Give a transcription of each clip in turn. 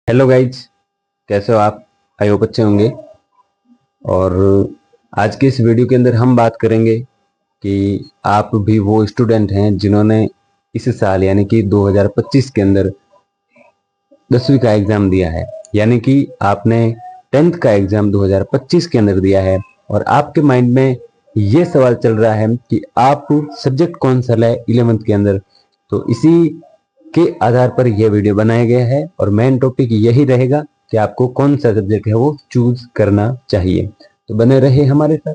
Hello guys, कैसे हो आप? आई होप अच्छे होंगे। और आज के इस वीडियो के अंदर हम बात करेंगे कि आप भी वो स्टूडेंट हैं जिन्होंने इस साल यानी कि 2025 के अंदर 10वीं का एग्जाम दिया है, यानी कि आपने 10th का एग्जाम 2025 के अंदर दिया है और आपके माइंड में ये सवाल चल रहा है कि आप सब्जेक्ट कौन सा लाए 11th के अंदर। तो इसी के आधार पर यह वीडियो बनाया गया है और मेन टॉपिक यही रहेगा कि आपको कौन सा सब्जेक्ट है वो चूज करना चाहिए। तो बने रहे हमारे साथ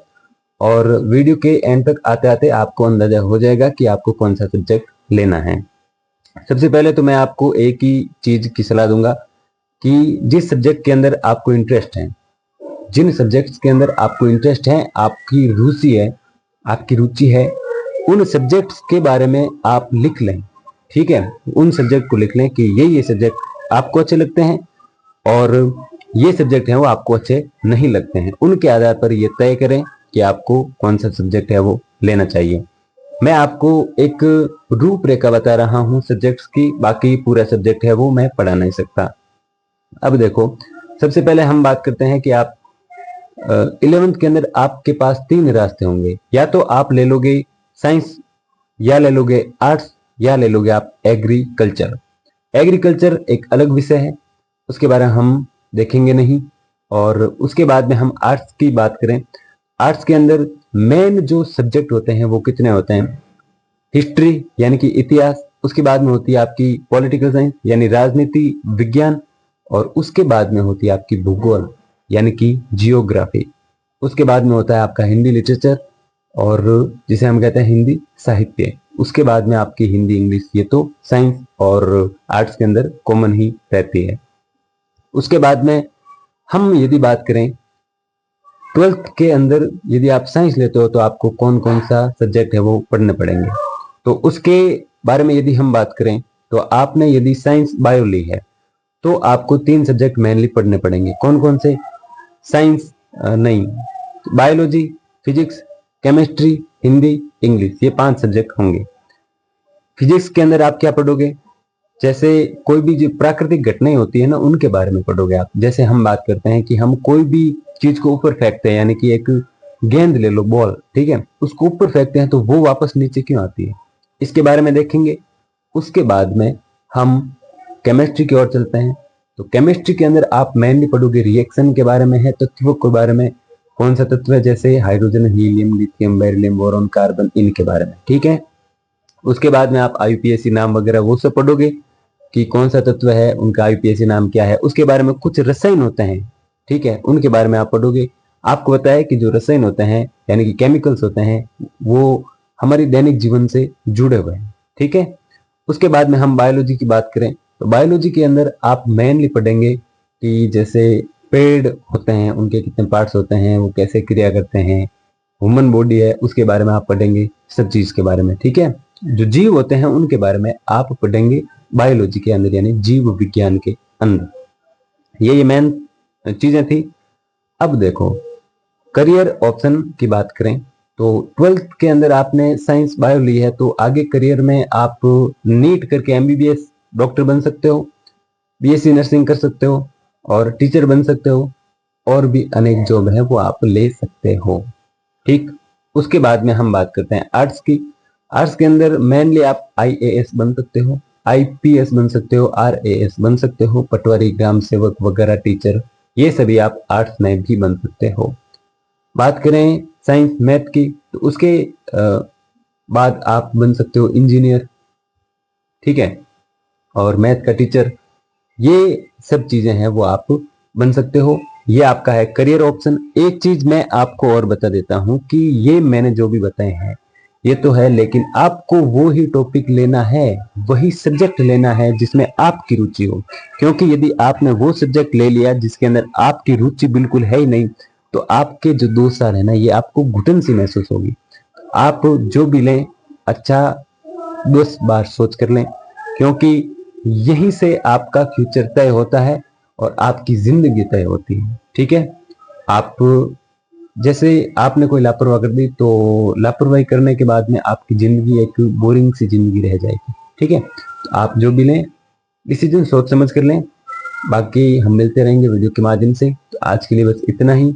और वीडियो के एंड तक आते आते आपको अंदाजा हो जाएगा कि आपको कौन सा सब्जेक्ट लेना है। सबसे पहले तो मैं आपको एक ही चीज की सलाह दूंगा कि जिस सब्जेक्ट के अंदर आपको इंटरेस्ट है, जिन सब्जेक्ट्स के अंदर आपको इंटरेस्ट है, आपकी रुचि है, उन सब्जेक्ट्स के बारे में आप लिख लें। ठीक है, उन सब्जेक्ट को लिख लें कि ये सब्जेक्ट आपको अच्छे लगते हैं और ये सब्जेक्ट हैं वो आपको अच्छे नहीं लगते हैं। उनके आधार पर ये तय करें कि आपको कौन सा सब्जेक्ट है वो लेना चाहिए। मैं आपको एक रूपरेखा बता रहा हूँ सब्जेक्ट्स की, बाकी पूरा सब्जेक्ट है वो मैं पढ़ा नहीं सकता। अब देखो, सबसे पहले हम बात करते हैं कि आप 11th के अंदर आपके पास तीन रास्ते होंगे। या तो आप ले लोगे साइंस, या ले लोगे आर्ट्स, या ले लोगे आप एग्रीकल्चर। एग्रीकल्चर एक अलग विषय है, उसके बारे में हम देखेंगे नहीं। और उसके बाद में हम आर्ट्स की बात करें, आर्ट्स के अंदर मेन जो सब्जेक्ट होते हैं वो कितने होते हैं? हिस्ट्री यानी कि इतिहास, उसके बाद में होती है आपकी पॉलिटिकल साइंस यानी राजनीति विज्ञान, और उसके बाद में होती है आपकी भूगोल यानी कि जियोग्राफी। उसके बाद में होता है आपका हिंदी लिटरेचर और जिसे हम कहते हैं हिंदी साहित्य। उसके बाद में आपकी हिंदी इंग्लिश, ये तो साइंस और आर्ट्स के अंदर कॉमन ही रहती है। उसके बाद में हम यदि बात करें 12th के अंदर, यदि आप साइंस लेते हो तो आपको कौन कौन सा सब्जेक्ट है वो पढ़ने पड़ेंगे। तो उसके बारे में यदि हम बात करें तो आपने यदि साइंस बायो ली है तो आपको तीन सब्जेक्ट मेनली पढ़ने पड़ेंगे। कौन कौन से? साइंस नहीं, biology, physics, chemistry, Hindi, English, ये पांच सब्जेक्ट होंगे। फिजिक्स के अंदर आप क्या पढ़ोगे? जैसे कोई भी जो प्राकृतिक घटनाएं होती है ना, उनके बारे में पढ़ोगे आप। जैसे हम बात करते हैं कि हम कोई भी चीज को ऊपर फेंकते हैं, यानी कि एक गेंद ले लो, बॉल, ठीक है, उसको ऊपर फेंकते हैं तो वो वापस नीचे क्यों आती है, इसके बारे में देखेंगे। उसके बाद में हम केमिस्ट्री की ओर चलते हैं। तो केमिस्ट्री के अंदर आप मेनली पढ़ोगे रिएक्शन के बारे में है, तत्वों के बारे में, कौन सा तत्व है, जैसे hydrogen, helium, lithium, beryllium, boron, carbon, इनके बारे में। ठीक है, उसके बाद में आप आईयूपीएसी नाम वगैरह वो सब पढ़ोगे कि कौन सा तत्व है, उनका आईयूपीएसी नाम क्या है। उसके बारे में कुछ रसायन होते हैं, ठीक है, उनके बारे में आप पढ़ोगे। आपको पता है कि जो रसायन होते हैं यानी कि केमिकल्स होते हैं वो हमारी दैनिक जीवन से जुड़े हुए हैं। ठीक है, उसके बाद में हम बायोलॉजी की बात करें तो बायोलॉजी के अंदर आप मेनली पढ़ेंगे कि जैसे पेड़ होते हैं, उनके कितने पार्ट्स होते हैं, वो कैसे क्रिया करते हैं, ह्यूमन बॉडी है उसके बारे में आप पढ़ेंगे, सब चीज के बारे में। ठीक है, जो जीव होते हैं उनके बारे में आप पढ़ेंगे बायोलॉजी के अंदर यानी जीव विज्ञान के अंदर। ये मेन चीजें थी। अब देखो, करियर ऑप्शन की बात करें तो 12th के अंदर आपने साइंस बायो ली है तो आगे करियर में आप नीट करके एमबीबीएस डॉक्टर बन सकते हो, बीएससी नर्सिंग कर सकते हो और टीचर बन सकते हो, और भी अनेक जॉब है वो आप ले सकते हो। ठीक, उसके बाद में हम बात करते हैं आर्ट्स की। आर्ट्स के अंदर मेनली आप आईएएस बन सकते हो, आईपीएस बन सकते हो, आरएएस बन सकते हो, पटवारी, ग्राम सेवक वगैरह, टीचर, ये सभी आप आर्ट्स में भी बन सकते हो। बात करें साइंस मैथ की तो उसके बाद आप बन सकते हो इंजीनियर, ठीक है, और मैथ का टीचर, ये सब चीजें हैं वो आप बन सकते हो। ये आपका है करियर ऑप्शन। एक चीज मैं आपको और बता देता हूं कि ये मैंने जो भी बताए हैं ये तो है, लेकिन आपको वो ही टॉपिक लेना है, वही सब्जेक्ट लेना है जिसमें आपकी रुचि हो। क्योंकि यदि आपने वो सब्जेक्ट ले लिया जिसके अंदर आपकी रुचि बिल्कुल है ही नहीं तो आपके जो 2 साल है ना, ये आपको घुटन सी महसूस होगी। आप जो भी लें अच्छा 10 बार सोच कर लें, क्योंकि यहीं से आपका फ्यूचर तय होता है और आपकी जिंदगी तय होती है। ठीक है, आप जैसे आपने कोई लापरवाही कर दी तो लापरवाही करने के बाद में आपकी जिंदगी एक बोरिंग सी जिंदगी रह जाएगी। ठीक है, तो आप जो भी लें डिसीजन सोच समझ कर लें, बाकी हम मिलते रहेंगे वीडियो के माध्यम से। तो आज के लिए बस इतना ही।